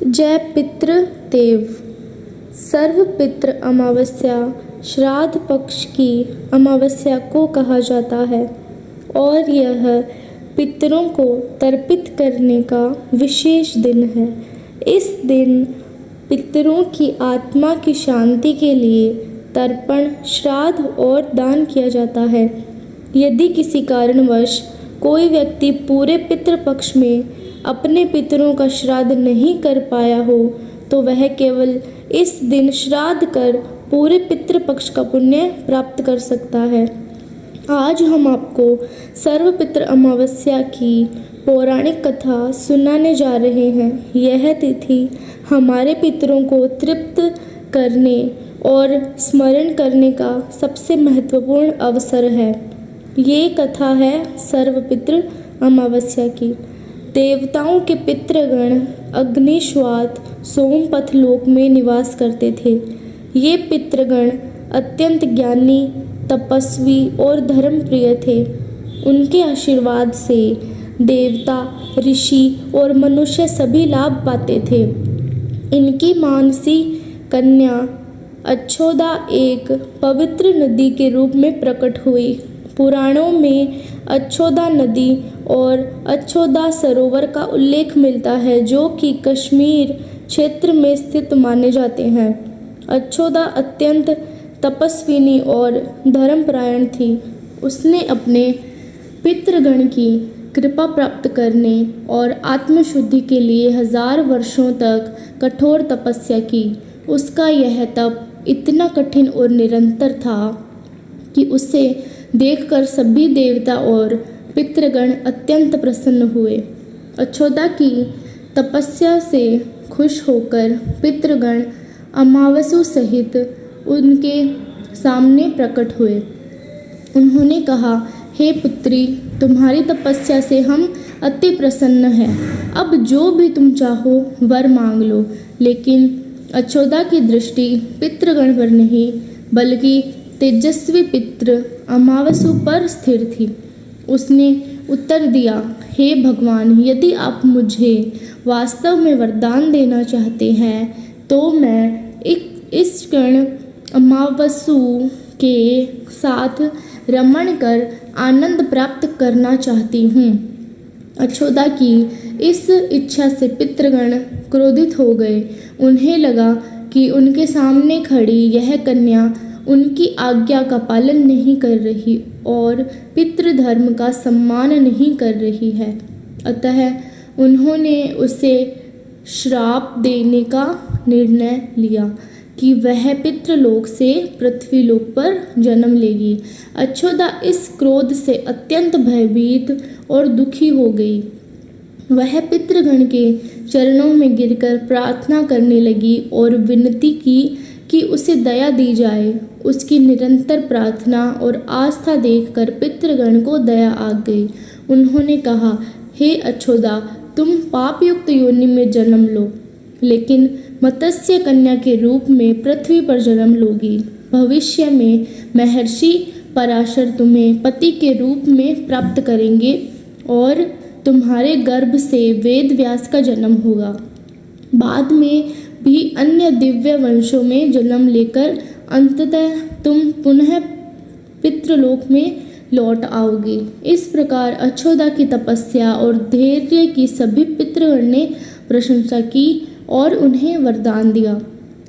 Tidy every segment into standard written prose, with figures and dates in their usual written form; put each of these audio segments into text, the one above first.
जय पितृदेव। सर्व पितृ अमावस्या श्राद्ध पक्ष की अमावस्या को कहा जाता है और यह पितरों को तर्पित करने का विशेष दिन है। इस दिन पितरों की आत्मा की शांति के लिए तर्पण, श्राद्ध और दान किया जाता है। यदि किसी कारणवश कोई व्यक्ति पूरे पितृपक्ष में अपने पितरों का श्राद्ध नहीं कर पाया हो तो वह केवल इस दिन श्राद्ध कर पूरे पितृपक्ष का पुण्य प्राप्त कर सकता है। आज हम आपको सर्व पितृ अमावस्या की पौराणिक कथा सुनाने जा रहे हैं। यह तिथि हमारे पितरों को तृप्त करने और स्मरण करने का सबसे महत्वपूर्ण अवसर है। ये कथा है सर्व पितृ अमावस्या की। देवताओं के पितृगण अग्निश्वात सोमपथ लोक में निवास करते थे। ये पितृगण अत्यंत ज्ञानी, तपस्वी और धर्मप्रिय थे। उनके आशीर्वाद से देवता, ऋषि और मनुष्य सभी लाभ पाते थे। इनकी मानसी कन्या अच्छोदा एक पवित्र नदी के रूप में प्रकट हुई। पुराणों में अच्छोदा नदी और अच्छोदा सरोवर का उल्लेख मिलता है जो कि कश्मीर क्षेत्र में स्थित माने जाते हैं। अच्छोदा अत्यंत तपस्विनी और धर्मपरायण थी। उसने अपने पितृगण की कृपा प्राप्त करने और आत्मशुद्धि के लिए 1000 वर्षों तक कठोर तपस्या की। उसका यह तप इतना कठिन और निरंतर था कि उसे देखकर सभी देवता और पितृगण अत्यंत प्रसन्न हुए। अच्छोदा की तपस्या से खुश होकर पितृगण अमावसु सहित उनके सामने प्रकट हुए। उन्होंने कहा, हे पुत्री, तुम्हारी तपस्या से हम अति प्रसन्न हैं। अब जो भी तुम चाहो वर मांग लो। लेकिन अच्छोदा की दृष्टि पितृगण पर नहीं बल्कि तेजस्वी पितृ अमावसु पर स्थिर थी। उसने उत्तर दिया, हे भगवान, यदि आप मुझे वास्तव में वरदान देना चाहते हैं तो मैं इस क्षण अमावसु के साथ रमण कर आनंद प्राप्त करना चाहती हूँ। अच्छोदा की इस इच्छा से पितृगण क्रोधित हो गए। उन्हें लगा कि उनके सामने खड़ी यह कन्या उनकी आज्ञा का पालन नहीं कर रही और पितृधर्म का सम्मान नहीं कर रही है। अतः उन्होंने उसे श्राप देने का निर्णय लिया कि वह पितृलोक से पृथ्वीलोक पर जन्म लेगी। अच्छोदा इस क्रोध से अत्यंत भयभीत और दुखी हो गई। वह पितृगण के चरणों में गिरकर प्रार्थना करने लगी और विनती की कि उसे दया दी जाए। उसकी निरंतर प्रार्थना और आस्था देखकर पितृगण को दया आ गई। उन्होंने कहा, हे अच्छोदा, तुम पापयुक्त योनि में जन्म लो, लेकिन मत्स्य कन्या के रूप में पृथ्वी पर जन्म लोगी। भविष्य में महर्षि पराशर तुम्हें पति के रूप में प्राप्त करेंगे और तुम्हारे गर्भ से वेद व्यास का जन्म होगा। बाद में भी अन्य दिव्य वंशों में जन्म लेकर अंततः तुम पुनः पितृलोक में लौट आओगे। इस प्रकार अच्छोदा की तपस्या और धैर्य की सभी पितृगण ने प्रशंसा की और उन्हें वरदान दिया।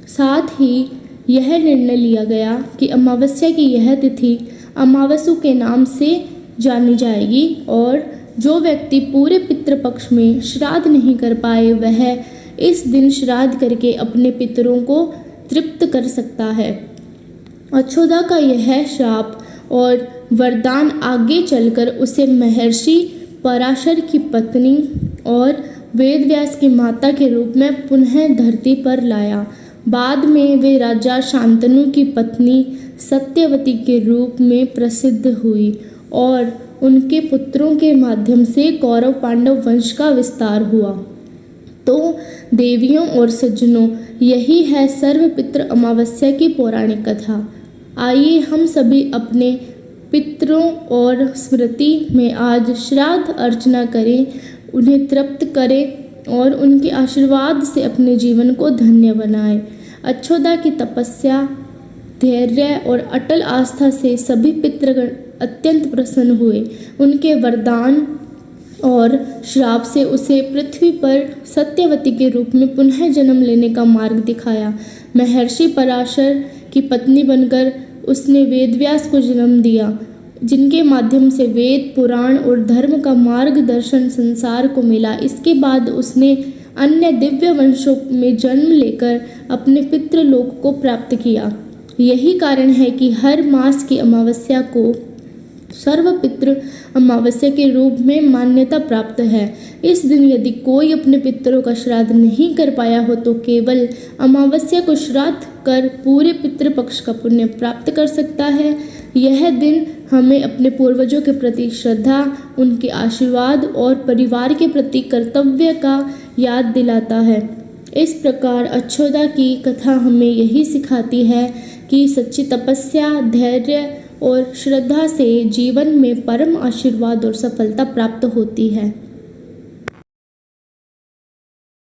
साथ ही यह निर्णय लिया गया कि अमावस्या की यह तिथि अमावसु के नाम से जानी जाएगी और जो व्यक्ति पूरे पितृपक्ष में श्राद्ध नहीं कर पाए वह इस दिन श्राद्ध करके अपने पितरों को तृप्त कर सकता है। अच्छोदा का यह श्राप और वरदान आगे चलकर उसे महर्षि पराशर की पत्नी और वेदव्यास की माता के रूप में पुनः धरती पर लाया। बाद में वे राजा शांतनु की पत्नी सत्यवती के रूप में प्रसिद्ध हुई और उनके पुत्रों के माध्यम से कौरव पांडव वंश का विस्तार हुआ। तो देवियों और सज्जनों, यही है सर्व पितृ अमावस्या की पौराणिक कथा। आइए हम सभी अपने पितरों और स्मृति में आज श्राद्ध अर्चना करें, उन्हें तृप्त करें और उनके आशीर्वाद से अपने जीवन को धन्य बनाए। अच्छोदा की तपस्या, धैर्य और अटल आस्था से सभी पितृगण अत्यंत प्रसन्न हुए। उनके वरदान और श्राप से उसे पृथ्वी पर सत्यवती के रूप में पुनः जन्म लेने का मार्ग दिखाया। महर्षि पराशर की पत्नी बनकर उसने वेदव्यास को जन्म दिया, जिनके माध्यम से वेद, पुराण और धर्म का मार्गदर्शन संसार को मिला। इसके बाद उसने अन्य दिव्य वंशों में जन्म लेकर अपने पितृलोक को प्राप्त किया। यही कारण है कि हर मास की अमावस्या को सर्वपितृ अमावस्या के रूप में मान्यता प्राप्त है। इस दिन यदि कोई अपने पितरों का श्राद्ध नहीं कर पाया हो तो केवल अमावस्या को श्राद्ध कर पूरे पितृपक्ष का पुण्य प्राप्त कर सकता है। यह दिन हमें अपने पूर्वजों के प्रति श्रद्धा, उनके आशीर्वाद और परिवार के प्रति कर्तव्य का याद दिलाता है। इस प्रकार अच्छोदा की कथा हमें यही सिखाती है कि सच्ची तपस्या, धैर्य और श्रद्धा से जीवन में परम आशीर्वाद और सफलता प्राप्त होती है।